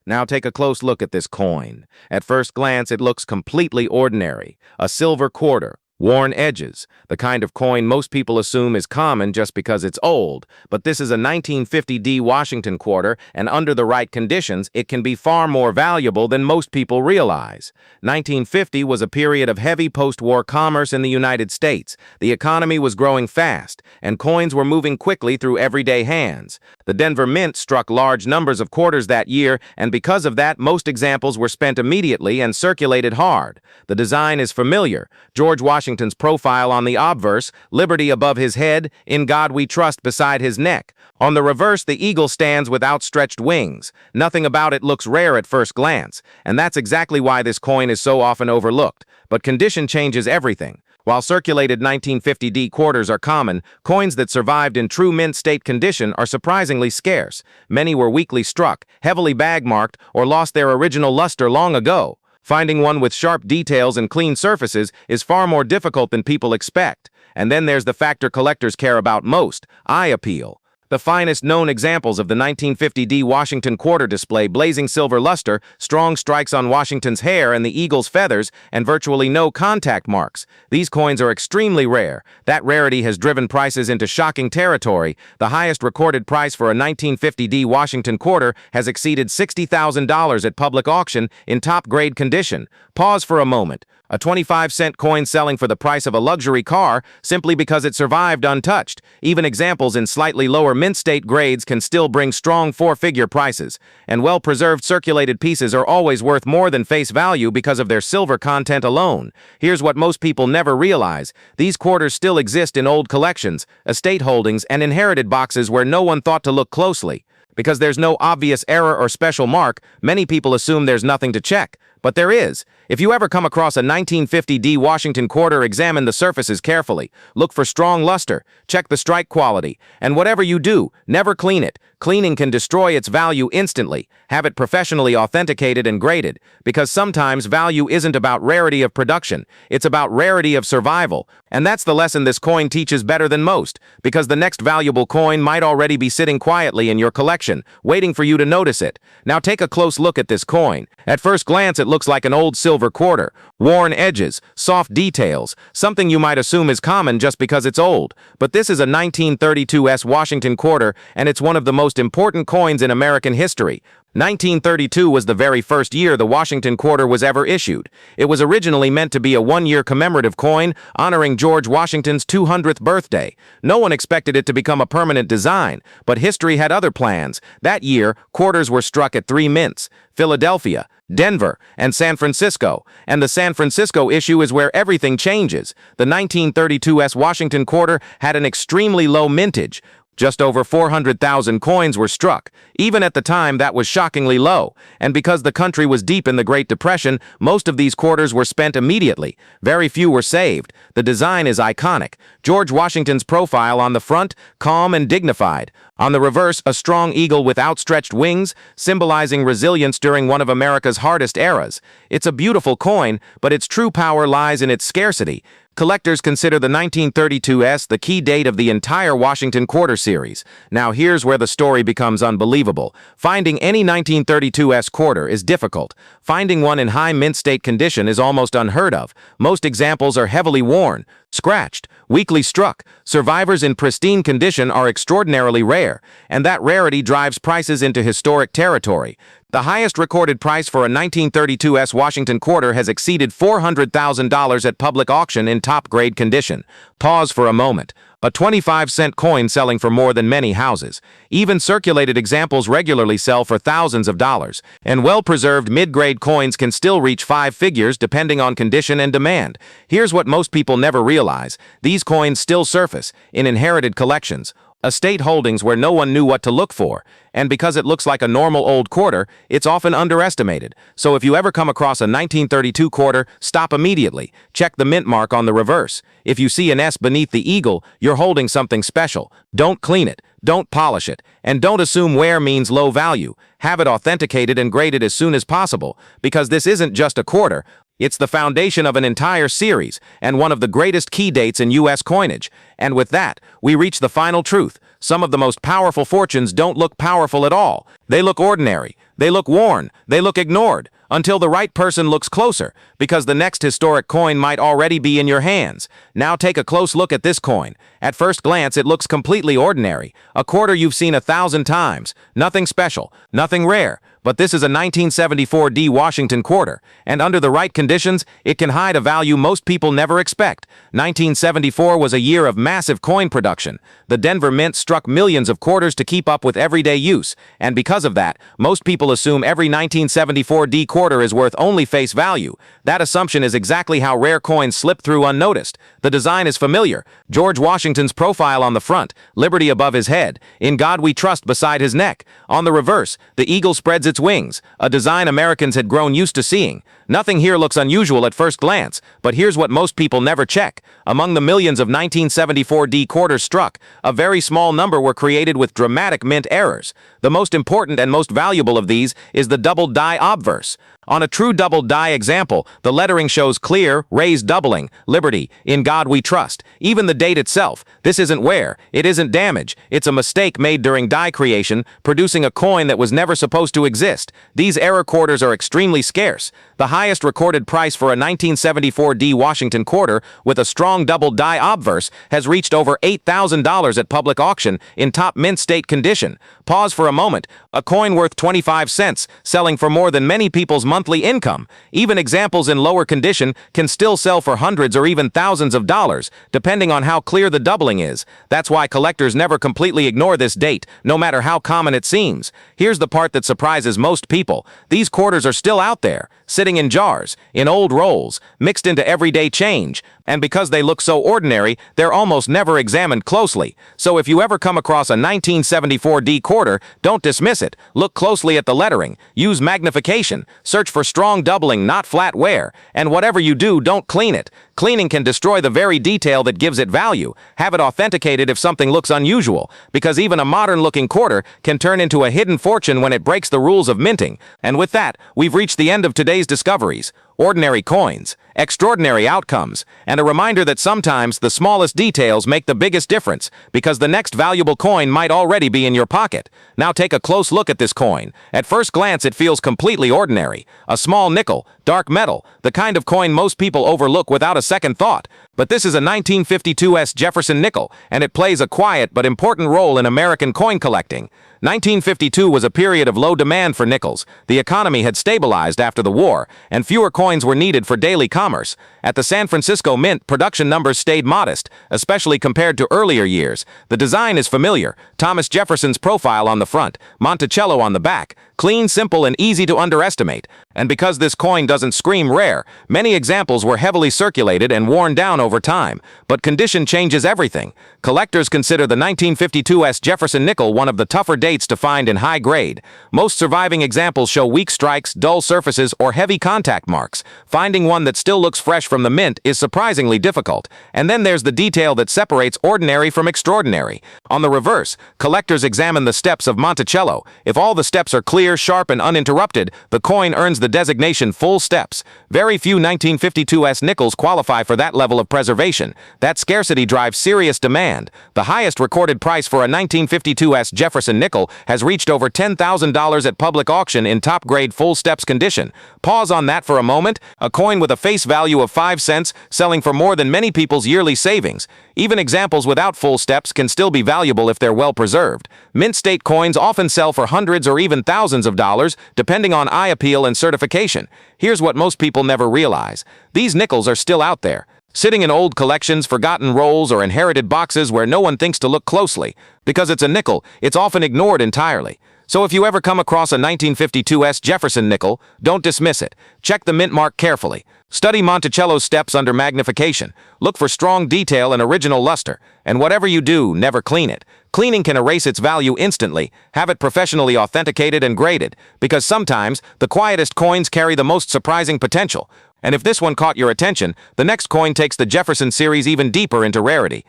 Now take a close look at this coin. At first glance, it looks completely ordinary. A silver quarter, worn edges, the kind of coin most people assume is common just because it's old. But this is a 1950 Washington quarter, and under the right conditions, it can be far more valuable than most people realize. 1950 was a period of heavy post-war commerce in the United States. The economy was growing fast, and coins were moving quickly through everyday hands. The Denver Mint struck large numbers of quarters that year, and because of that, most examples were spent immediately and circulated hard. The design is familiar. George Washington's profile on the obverse, liberty above his head, in God we trust beside his neck. On the reverse, the eagle stands with outstretched wings. Nothing about it looks rare at first glance, and that's exactly why this coin is so often overlooked. But condition changes everything. While circulated 1950 quarters are common, coins that survived in true mint state condition are surprisingly scarce. Many were weakly struck, heavily bag-marked, or lost their original luster long ago. Finding one with sharp details and clean surfaces is far more difficult than people expect. And then there's the factor collectors care about most: eye appeal. The finest known examples of the 1950 Washington quarter display blazing silver luster, strong strikes on Washington's hair and the eagle's feathers, and virtually no contact marks. These coins are extremely rare. That rarity has driven prices into shocking territory. The highest recorded price for a 1950 Washington quarter has exceeded $60,000 at public auction in top-grade condition. Pause for a moment. A 25-cent coin selling for the price of a luxury car simply because it survived untouched. Even examples in slightly lower mint state grades can still bring strong four-figure prices. And well-preserved circulated pieces are always worth more than face value because of their silver content alone. Here's what most people never realize. These quarters still exist in old collections, estate holdings, and inherited boxes where no one thought to look closely. Because there's no obvious error or special mark, many people assume there's nothing to check. But there is. If you ever come across a 1950 Washington quarter, examine the surfaces carefully. Look for strong luster. Check the strike quality. And whatever you do, never clean it. Cleaning can destroy its value instantly. Have it professionally authenticated and graded. Because sometimes value isn't about rarity of production. It's about rarity of survival. And that's the lesson this coin teaches better than most. Because the next valuable coin might already be sitting quietly in your collection, waiting for you to notice it. Now take a close look at this coin. At first glance, it looks like an old silver quarter. Worn edges, soft details, something you might assume is common just because it's old. But this is a 1932 Washington quarter, and it's one of the most important coins in American history. 1932 was the very first year the Washington quarter was ever issued. It was originally meant to be a one-year commemorative coin honoring George Washington's 200th birthday. No one expected it to become a permanent design, but history had other plans. That year, quarters were struck at 3 mints: Philadelphia, Denver, and San Francisco. And the San Francisco issue is where everything changes. The 1932 Washington quarter had an extremely low mintage. Just over 400,000 coins were struck. Even at the time, that was shockingly low. And because the country was deep in the Great Depression, most of these quarters were spent immediately. Very few were saved. The design is iconic. George Washington's profile on the front, calm and dignified. On the reverse, a strong eagle with outstretched wings, symbolizing resilience during one of America's hardest eras. It's a beautiful coin, but its true power lies in its scarcity. Collectors consider the 1932 the key date of the entire Washington quarter series. Now here's where the story becomes unbelievable. Finding any 1932 quarter is difficult. Finding one in high mint state condition is almost unheard of. Most examples are heavily worn, scratched, weakly struck. Survivors in pristine condition are extraordinarily rare, and that rarity drives prices into historic territory. The highest recorded price for a 1932 Washington quarter has exceeded $400,000 at public auction in top-grade condition. Pause for a moment. A 25-cent coin selling for more than many houses. Even circulated examples regularly sell for thousands of dollars. And well-preserved mid-grade coins can still reach 5 figures depending on condition and demand. Here's what most people never realize. These coins still surface in inherited collections, estate holdings where no one knew what to look for. And because it looks like a normal old quarter, it's often underestimated. So if you ever come across a 1932 quarter, stop immediately. Check the mint mark on the reverse. If you see an S beneath the eagle, you're holding something special. Don't clean it. Don't polish it. And don't assume wear means low value. Have it authenticated and graded as soon as possible, because this isn't just a quarter. It's the foundation of an entire series, and one of the greatest key dates in U.S. coinage. And with that, we reach the final truth. Some of the most powerful fortunes don't look powerful at all. They look ordinary. They look worn. They look ignored. Until the right person looks closer, because the next historic coin might already be in your hands. Now take a close look at this coin. At first glance, it looks completely ordinary. A quarter you've seen 1,000 times. Nothing special. Nothing rare. But this is a 1974 D Washington quarter, and under the right conditions, it can hide a value most people never expect. 1974 was a year of massive coin production. The Denver Mint struck millions of quarters to keep up with everyday use, and because of that, most people assume every 1974 D quarter is worth only face value. That assumption is exactly how rare coins slip through unnoticed. The design is familiar. George Washington's profile on the front, liberty above his head, in God we trust beside his neck. On the reverse, the eagle spreads its wings, a design Americans had grown used to seeing. Nothing here looks unusual at first glance, but here's what most people never check. Among the millions of 1974 D quarters struck, a very small number were created with dramatic mint errors. The most important and most valuable of these is the double die obverse. On a true double die example, the lettering shows clear, raised doubling, liberty, in God we trust. Even the date itself, this isn't wear, it isn't damage, it's a mistake made during die creation, producing a coin that was never supposed to exist. These error quarters are extremely scarce. The highest recorded price for a 1974 D Washington quarter with a strong double die obverse has reached over $8,000 at public auction in top mint state condition. Pause for a moment. A coin worth 25 cents, selling for more than many people's monthly income. Even examples in lower condition can still sell for hundreds or even thousands of dollars, depending on how clear the doubling is. That's why collectors never completely ignore this date, no matter how common it seems. Here's the part that surprises most people. These quarters are still out there, sitting in jars, in old rolls, mixed into everyday change. And because they look so ordinary, they're almost never examined closely. So if you ever come across a 1974 D quarter, don't dismiss it. Look closely at the lettering. Use magnification. Search for strong doubling, not flat wear. And whatever you do, don't clean it. Cleaning can destroy the very detail that gives it value. Have it authenticated if something looks unusual, because even a modern-looking quarter can turn into a hidden fortune when it breaks the rules of minting. And with that, we've reached the end of today's discoveries. Ordinary coins, extraordinary outcomes, and a reminder that sometimes the smallest details make the biggest difference, because the next valuable coin might already be in your pocket. Now take a close look at this coin. At first glance, it feels completely ordinary. A small nickel, dark metal, the kind of coin most people overlook without a second thought. But this is a 1952 Jefferson nickel, and it plays a quiet but important role in American coin collecting. 1952 was a period of low demand for nickels. The economy had stabilized after the war, and fewer coins were needed for daily commerce. At the San Francisco Mint, production numbers stayed modest, especially compared to earlier years. The design is familiar. Thomas Jefferson's profile on the front, Monticello on the back. Clean, simple, and easy to underestimate. And because this coin doesn't scream rare, many examples were heavily circulated and worn down over time. But condition changes everything. Collectors consider the 1952 Jefferson nickel one of the tougher dates to find in high grade. Most surviving examples show weak strikes, dull surfaces, or heavy contact marks. Finding one that still looks fresh from the mint is surprisingly difficult. And then there's the detail that separates ordinary from extraordinary. On the reverse, collectors examine the steps of Monticello. If all the steps are clear, sharp, and uninterrupted, the coin earns the designation full steps. Very few 1952 nickels qualify for that level of preservation. That scarcity drives serious demand. The highest recorded price for a 1952 Jefferson nickel has reached over $10,000 at public auction in top-grade full steps condition. Pause on that for a moment. A coin with a face value of 5 cents selling for more than many people's yearly savings. Even examples without full steps can still be valuable if they're well preserved. Mint state coins often sell for hundreds or even thousands of dollars, depending on eye appeal and certification. Here's what most people never realize. These nickels are still out there, sitting in old collections, forgotten rolls, or inherited boxes where no one thinks to look closely. Because it's a nickel, it's often ignored entirely. So if you ever come across a 1952 Jefferson nickel, don't dismiss it. Check the mint mark carefully. Study Monticello's steps under magnification. Look for strong detail and original luster. And whatever you do, never clean it. Cleaning can erase its value instantly. Have it professionally authenticated and graded, because sometimes the quietest coins carry the most surprising potential. And if this one caught your attention, the next coin takes the Jefferson series even deeper into rarity.